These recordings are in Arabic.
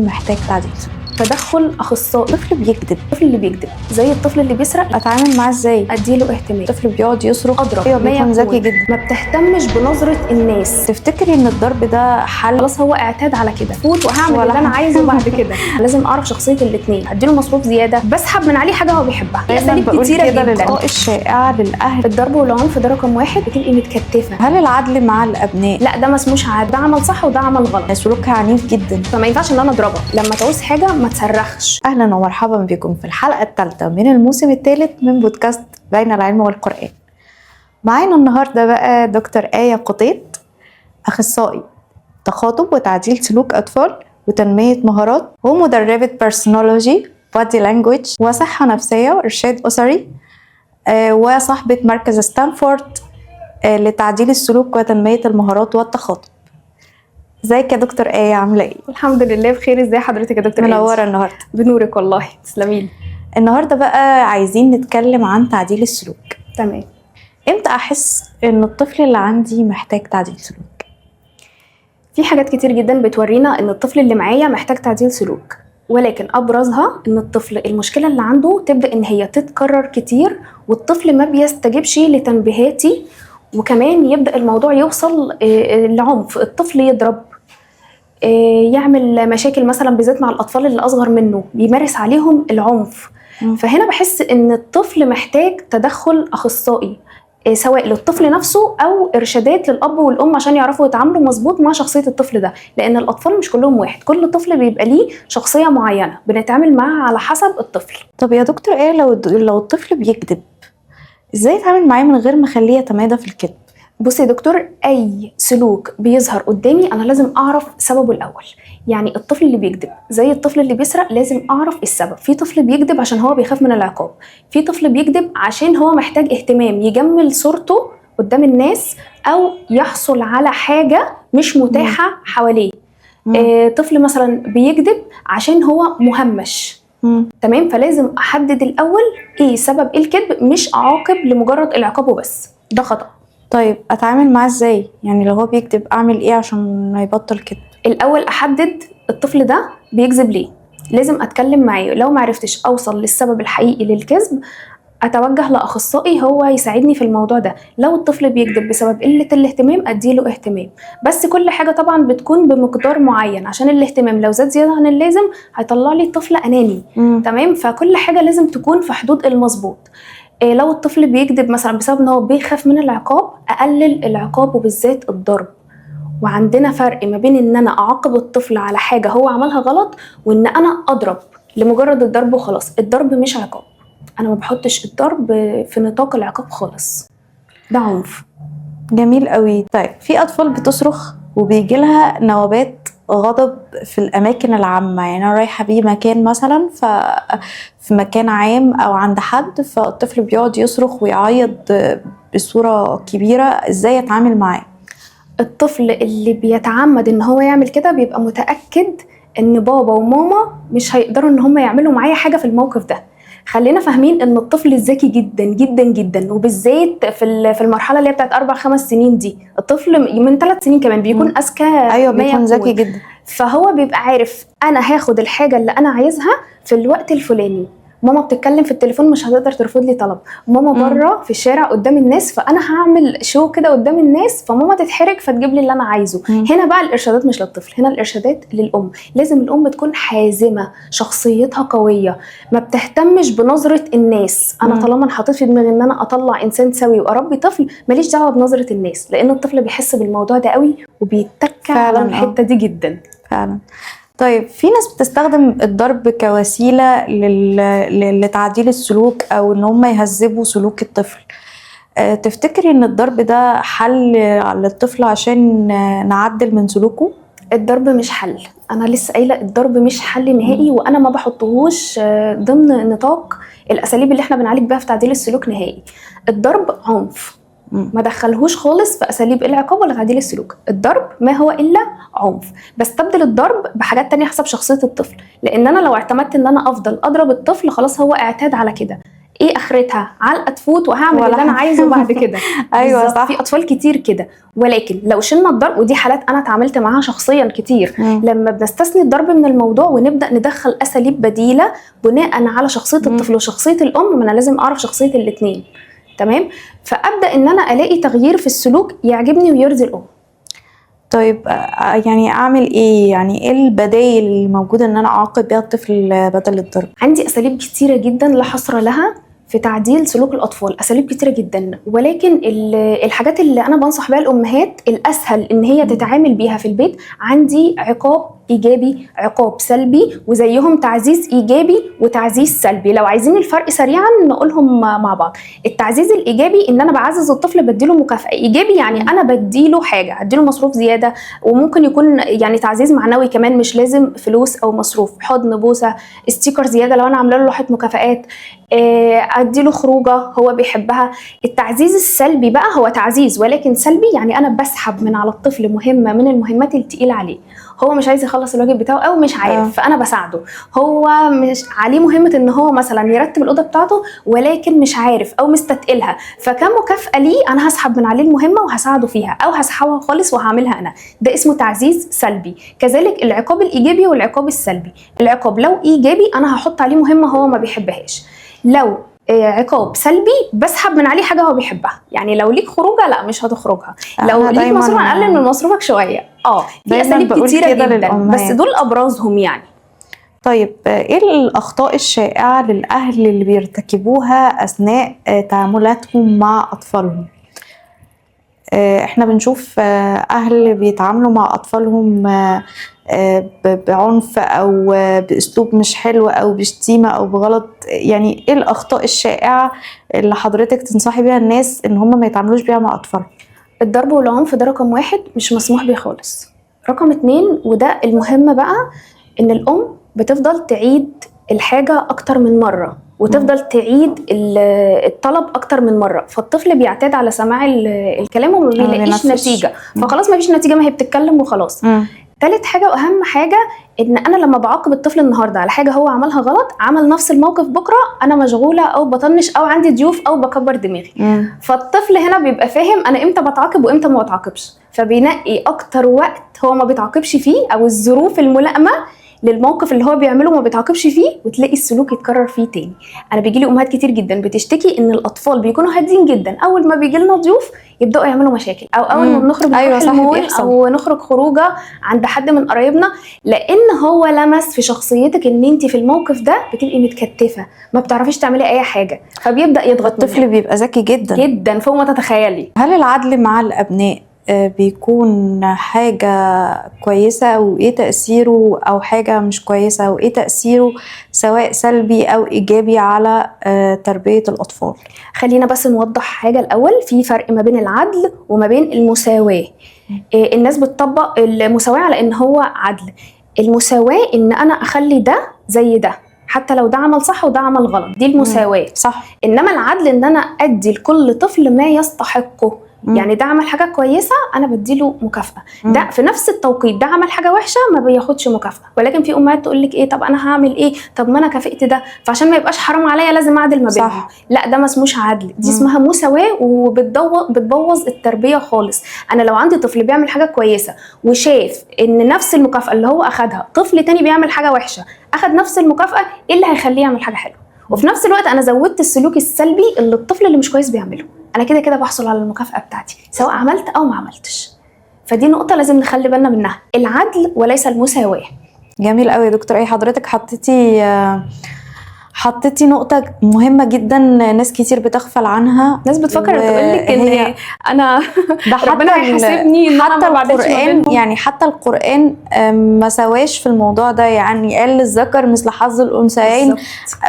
محتاج تعديل. تدخل اخصائي. طفل بيكذب، الطفل اللي بيكذب زي الطفل اللي بيسرق، اتعامل معاه ازاي؟ اديله اهتمام. طفل بيقعد يصرخ، اضرب. ايوه ما بيكون يكون. ذكي جدا. ما بتهتمش بنظره الناس. تفتكري ان الضرب ده حل؟ خلاص هو اعتاد على كده، فوت وهعمل ولا اللي انا حاجة. عايزه بعد كده. لازم اعرف شخصيه الاثنين، اديله مصروف زياده، بسحب من عليه حاجه هو بيحبها. دايما اساليب بقول كتيره كده جدا. للآراء الشائعه للاهل. الضرب والعنف ده رقم واحد، بتبقي متكتفه. هل العدل مع الابناء؟ لا ده ما اسموش عاد، ده عمل صح وده عمل غلط. سلوكها عنيف جدا، فما ينفعش ان انا اضربها. لما تعوز حاجه ما تصرخش. اهلا ومرحبا بكم في الحلقه الثالثه من الموسم الثالث من بودكاست بين العلم والقرآن. معانا النهارده بقى دكتور آية قطيط، اخصائي تخاطب وتعديل سلوك اطفال وتنميه مهارات، ومدربه بيرسونولوجي، بادي لانجويج، وصحه نفسيه وارشاد اسري، وصاحبه مركز ستانفورد لتعديل السلوك وتنميه المهارات والتخاطب. ازيك يا دكتور آية، عامله ايه؟ الحمد لله بخير. ازاي حضرتك يا دكتور؟ منوره النهارده. بنورك والله، تسلميلي. النهارده بقى عايزين نتكلم عن تعديل السلوك. تمام. امتى احس ان الطفل اللي عندي محتاج تعديل سلوك؟ في حاجات كتير جدا بتورينا ان الطفل اللي معايا محتاج تعديل سلوك، ولكن ابرزها ان الطفل المشكله اللي عنده تبدا ان هي تتكرر كتير، والطفل ما بيستجيبش لتنبيهاتي، وكمان يبدا الموضوع يوصل لعنف. الطفل يضرب، يعمل مشاكل مثلا بالذات مع الاطفال اللي اصغر منه، بيمارس عليهم العنف. فهنا بحس ان الطفل محتاج تدخل اخصائي، سواء للطفل نفسه او ارشادات للاب والام عشان يعرفوا يتعاملوا مظبوط مع شخصيه الطفل ده، لان الاطفال مش كلهم واحد، كل طفل بيبقى ليه شخصيه معينه بنتعامل معاها على حسب الطفل. طب يا دكتور ايه لو الطفل بيكذب، ازاي اتعامل معاه من غير ما اخليه يتمادى في الكذب؟ بصي يا دكتور، اي سلوك بيظهر قدامي انا لازم اعرف سببه الاول. يعني الطفل اللي بيكذب زي الطفل اللي بيسرق، لازم اعرف السبب. في طفل بيكذب عشان هو بيخاف من العقاب، في طفل بيكذب عشان هو محتاج اهتمام، يجمل صورته قدام الناس او يحصل على حاجه مش متاحه حواليه. طفل مثلا بيكذب عشان هو مهمش. تمام. فلازم احدد الاول ايه سبب الكذب، مش اعاقب لمجرد العقاب وبس، ده خطأ. طيب اتعامل معاه ازاي؟ يعني لو هو بيكذب اعمل ايه عشان ما يبطل كذب؟ الاول احدد الطفل ده بيكذب ليه، لازم اتكلم معاه. لو معرفتش اوصل للسبب الحقيقي للكذب، اتوجه لاخصائي هو يساعدني في الموضوع ده. لو الطفل بيكذب بسبب قله الاهتمام، اديله اهتمام، بس كل حاجه طبعا بتكون بمقدار معين، عشان الاهتمام لو زاد زياده عن اللازم هيطلع لي الطفل اناني. تمام. فكل حاجه لازم تكون في حدود المظبوط. لو الطفل بيكذب مثلا بسبب ان هو بيخاف من العقاب، اقلل العقاب وبالذات الضرب. وعندنا فرق ما بين ان انا اعاقب الطفل على حاجه هو عملها غلط، وان انا اضرب لمجرد الضرب وخلاص. الضرب مش عقاب، انا ما بحطش الضرب في نطاق العقاب خالص، ده عنف. جميل قوي. طيب في اطفال بتصرخ وبيجي لها نوبات غضب في الاماكن العامه، يعني انا رايحه بيه مكان مثلا، في مكان عام او عند حد، فالطفل بيقعد يصرخ ويعيط بصوره كبيره، ازاي اتعامل معاه؟ الطفل اللي بيتعمد ان هو يعمل كده بيبقى متاكد ان بابا وماما مش هيقدروا ان هم يعملوا معايا حاجه في الموقف ده. خلينا فاهمين ان الطفل ذكي جدا جدا جدا، وبالذات في المرحله اللي هي بتاعت 4-5 سنين دي. الطفل من 3 سنين كمان بيكون اذكى. ايوه بيكون ذكي جدا. فهو بيبقى عارف انا هاخد الحاجه اللي انا عايزها في الوقت الفلاني. ماما بتتكلم في التليفون مش هتقدر ترفض لي طلب، ماما بره في الشارع قدام الناس، فانا هعمل شو كده قدام الناس فماما تتحرك فتجيب لي اللي انا عايزه. هنا بقى الارشادات مش للطفل، هنا الارشادات للام. لازم الام تكون حازمه، شخصيتها قويه، ما بتهتمش بنظره الناس. انا طالما حطيت في دماغي ان انا اطلع انسان سوي واربي طفل، ماليش دعوه بنظره الناس، لان الطفل بيحس بالموضوع ده قوي وبيتكى على الحته دي جدا فعلا. طيب في ناس بتستخدم الضرب كوسيلة لتعديل السلوك أو إن هم يهذبوا سلوك الطفل. تفتكري إن الضرب ده حل للطفل عشان نعدل من سلوكه؟ الضرب مش حل. أنا لسه قايلة الضرب مش حل نهائي، وأنا ما بحطهوش ضمن نطاق الأساليب اللي احنا بنعالج بها في تعديل السلوك نهائي. الضرب عنف، ما دخلهوش خالص في اساليب العقاب ولا تعديل السلوك. الضرب ما هو الا عنف، بستبدل الضرب بحاجات تانية حسب شخصيه الطفل. لان انا لو اعتمدت ان انا افضل اضرب الطفل، خلاص هو اعتاد على كده. ايه اخرتها؟ علقه تفوت وهعمل ولا اللي انا حاجة. عايزه بعد كده. ايوه بالظبط، صح. في اطفال كتير كده. ولكن لو شلنا الضرب، ودي حالات انا اتعاملت معاها شخصيا كتير، لما بنستثني الضرب من الموضوع ونبدا ندخل اساليب بديله بناء على شخصيه الطفل وشخصيه الام، ما انا لازم اعرف شخصيه الاثنين. تمام. فابدا ان انا الاقي تغيير في السلوك يعجبني ويرضي الام. طيب يعني اعمل ايه؟ يعني ايه البدايل اللي موجوده ان انا اعاقب بيها الطفل بدل الضرب؟ عندي اساليب كتيره جدا لا حصر لها في تعديل سلوك الاطفال، اساليب كتيره جدا. ولكن الحاجات اللي انا بنصح بيها الامهات الاسهل ان هي تتعامل بيها في البيت، عندي عقاب ايجابي، عقاب سلبي، وزيهم تعزيز ايجابي وتعزيز سلبي. لو عايزين الفرق سريعا نقولهم مع بعض. التعزيز الايجابي ان انا بعزز الطفل، بديله مكافاه ايجابي، يعني انا بديله حاجه، اديله مصروف زياده، وممكن يكون يعني تعزيز معنوي كمان، مش لازم فلوس او مصروف، حضن، بوسه، ستيكر زياده لو انا عامله له لوحه مكافآت، اديله خروجه هو بيحبها. التعزيز السلبي بقى هو تعزيز ولكن سلبي، يعني انا بسحب من على الطفل مهمه من المهمات التقيله عليه. هو مش عايز يخلص الواجب بتاعه او مش عارف، فانا بساعده. هو مش عليه مهمه ان هو مثلا يرتب الاوضه بتاعته ولكن مش عارف او مستثقلها، فكمكافاه ليه انا هسحب من عليه المهمه وهساعده فيها، او هسحبها خالص وهعملها انا. ده اسمه تعزيز سلبي. كذلك العقاب الايجابي والعقاب السلبي. العقاب لو ايجابي انا هحط عليه مهمه هو ما بيحبهاش. لو عقاب سلبي بسحب من عليه حاجه هو بيحبها، يعني لو ليك خروجه لا مش هتخرجها، لو ليك مصروف هنقلل من مصروفك شويه. في اساليب كتيره جدا بس دول ابرزهم يعني. طيب ايه الاخطاء الشائعه للاهل اللي بيرتكبوها اثناء تعاملاتهم مع اطفالهم؟ احنا بنشوف اهل بيتعاملوا مع اطفالهم بعنف او باسلوب مش حلو او بشتيمه او بغلط. يعني ايه الاخطاء الشائعه اللي حضرتك تنصحي بيها الناس ان هم ما يتعاملوش بيها مع اطفالهم؟ الضرب والعنف ده رقم 1 مش مسموح بيه خالص. رقم 2 وده المهم بقى، ان الام بتفضل تعيد الحاجه اكتر من مره وتفضل تعيد الطلب اكتر من مره، فالطفل بيعتاد على سماع الكلام وما بيلاقيش نتيجه، فخلاص ما فيش نتيجه، ما هي بتتكلم وخلاص. تالت حاجه واهم حاجه، ان انا لما بعاقب الطفل النهارده على حاجه هو عملها غلط، عمل نفس الموقف بكره انا مشغوله او بطنش او عندي ضيوف او بكبر دماغي. فالطفل هنا بيبقى فاهم انا امتى بتعاقب وامتى ما بتعاقبش، فبينقي اكتر وقت هو ما بيتعاقبش فيه او الظروف الملائمه للموقف اللي هو بيعمله ما بيتعاقبش فيه، وتلاقي السلوك يتكرر فيه تاني. انا بيجي لي امهات كتير جدا بتشتكي ان الاطفال بيكونوا هادين جدا، اول ما بيجي لنا ضيوف يبداوا يعملوا مشاكل، او اول ما بنخرج نروح المول او نخرج خروجه عند حد من قرايبنا، لان هو لمس في شخصيتك ان انت في الموقف ده بتبقي متكتفه ما بتعرفيش تعملي اي حاجه، فبيبدا يضغط. الطفل بيبقى ذكي جدا جدا فوق ما تتخيلي. هل العدل مع الابناء بيكون حاجة كويسة وإيه تأثيره، أو حاجة مش كويسة وإيه تأثيره سواء سلبي أو إيجابي على تربية الأطفال؟ خلينا بس نوضح حاجة الأول، في فرق ما بين العدل وما بين المساواة. الناس بتطبق المساواة على إن هو عدل. المساواة إن أنا أخلي ده زي ده، حتى لو ده عمل صح وده عمل غلط، دي المساواة. صح. إنما العدل إن أنا أدي لكل طفل ما يستحقه. يعني ده عمل حاجه كويسه انا بديله مكافاه، ده في نفس التوقيت ده عمل حاجه وحشه ما بياخدش مكافاه. ولكن في امهات تقول لك ايه، طب انا هعمل ايه، طب ما انا كافئت ده، فعشان ما يبقاش حرام عليا لازم اعدل ما بينهم. لا ده ما اسموش عدل، دي اسمها مساواه وبتبوظ التربيه خالص. انا لو عندي طفل بيعمل حاجه كويسه وشاف ان نفس المكافاه اللي هو اخدها طفل تاني بيعمل حاجه وحشه اخد نفس المكافاه، ايه اللي هيخليه يعمل حاجه حلوه؟ وفي نفس الوقت انا زودت السلوك السلبي اللي الطفل اللي مش كويس بيعمله، انا كده كده بحصل على المكافأة بتاعتي سواء عملت او ما عملتش. فدي نقطة لازم نخلي بالنا منها، العدل وليس المساواة. جميل قوي يا دكتور. اي حضرتك حطيتي نقطة مهمة جدا ناس كتير بتغفل عنها. ناس بتفكر تقولك ان انا ربنا هيحاسبني ان حتى القرآن، يعني حتى القرآن ما سواش في الموضوع ده، يعني قال للذكر مثل حظ الأنثيين،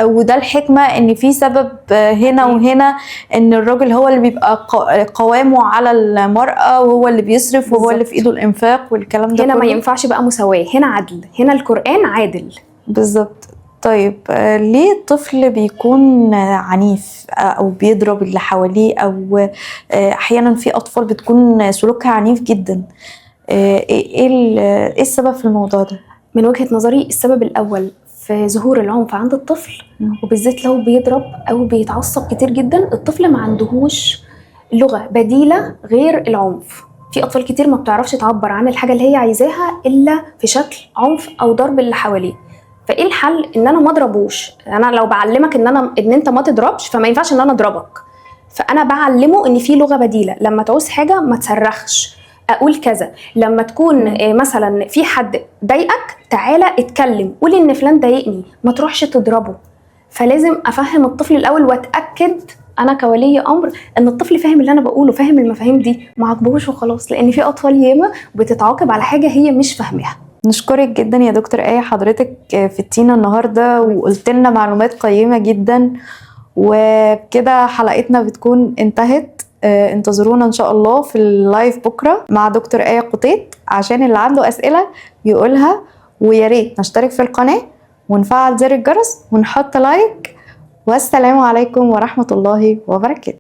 وده الحكمة ان في سبب هنا وهنا، ان الراجل هو اللي بيبقى قوامه على المرأة وهو اللي بيصرف وهو اللي في ايده الانفاق والكلام ده هنا ما ينفعش بقى مساواة، هنا عدل، هنا القرآن عادل. بالظبط. طيب ليه الطفل بيكون عنيف او بيضرب اللي حواليه، او احيانا في اطفال بتكون سلوكها عنيف جدا؟ ايه السبب في الموضوع ده؟ من وجهة نظري السبب الاول في ظهور العنف عند الطفل، وبالذات لو بيضرب او بيتعصب كتير جدا. الطفل ما عندهوش لغة بديلة غير العنف. في اطفال كتير ما بتعرفش تعبر عن الحاجة اللي هي عايزاها الا في شكل عنف او ضرب اللي حواليه. فايه الحل؟ ان انا ما اضربوش. انا لو بعلمك ان انت ما تضربش، فما ينفعش ان انا اضربك. فانا بعلمه ان في لغة بديلة. لما تعوز حاجة ما تصرخش، اقول كذا. لما تكون مثلا في حد ضايقك، تعالى اتكلم، قول ان فلان ضايقني، ما تروحش تضربه. فلازم افهم الطفل الاول واتاكد انا كولي امر ان الطفل فاهم اللي انا بقوله، فاهم المفاهيم دي، ما عاقبهوش وخلاص، لان في اطفال ياما بتتعاقب على حاجه هي مش فاهماها. نشكرك جدا يا دكتور آية، حضرتك فدتينا النهارده وقلت لنا معلومات قيمة جدا. وبكده حلقتنا بتكون انتهت. انتظرونا ان شاء الله في اللايف بكره مع دكتور آية قطيط، عشان اللي عنده اسئله يقولها. ويا ريت نشترك في القناه ونفعل زر الجرس ونحط لايك. والسلام عليكم ورحمه الله وبركاته.